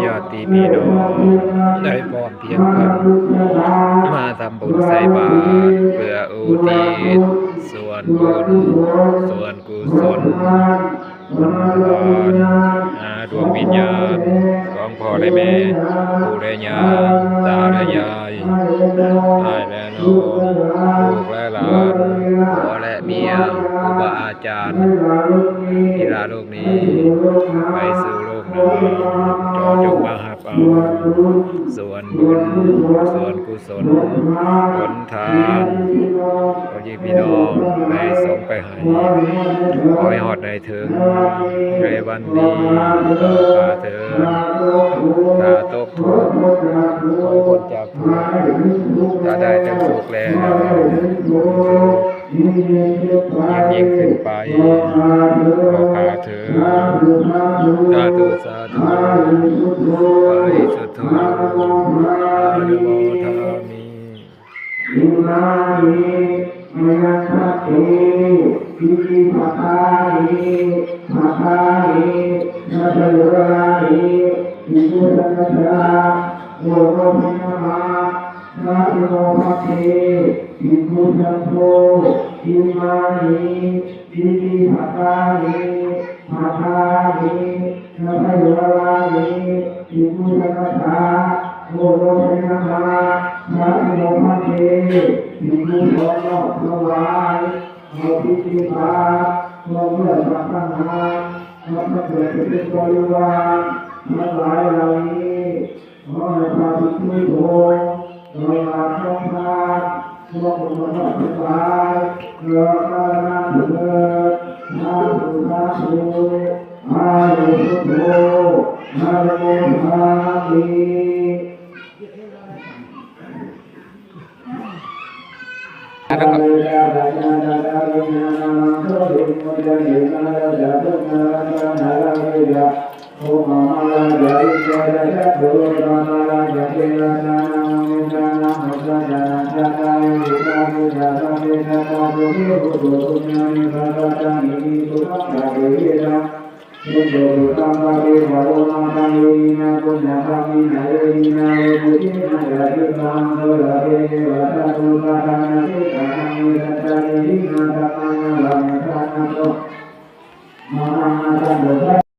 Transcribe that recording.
ญาติพี่น้องได้พร้อมเพียงกันมาทำบุญใส่บาตรเพื่ออุทิศส่วนบุญส่วนกุศลดวงวิญญาณของพ่อและแม่ปู่และย่าตาและยายอ้ายและน้องลูกและหลานพ่อและเมียครูบาอาจารย์ที่ลาโลกนี้ไปสู่โลกหน้าจงมาหาเอาส่วนบุญส่วนกุศลผลทานขอให้พี่น้องได้ส่งไปให้ขอให้ฮอดได้ถึงในวันนี้ต่อมาเถิดถ้าตกทุกข์ขอให้พ้นจากทุกข์ถ้าได้จากสุขแล้วยิ่งขึ้นไปขอข้าเถิดสาธุสาธุบริสุทธิ์อนุโมทามิอิมานิมยัคเตปิติภะคานิภะคานินาตโยรานิอิปุสังฆะโยโรภินะมะนะโมภะเทอิปุสังโฆอิมานิปิติภะคานิภะคานินาตโยรานิอิปุสังฆะโยโรภินะมะนะโมภะเทอิปุสังโฆถวายเอาพิธีพาเมื่อเมื่อสังฆนาพระเกิดเป็นบริวารทั้งหลายเหล่านี้ขอให้พระภิกษุสงฆ์โดยอาสงฆ์พวกบุญพระทั้งหลายเกิดมาเถิดสาธุสาธุอายุสุโธนะโมทามิมุโตตัมปะเรภะโรมาตังเวนะปุญญาคัมมินะเวนะปุถินะยะติมังโสระเทวะตะตุตะนะเตตะนังเว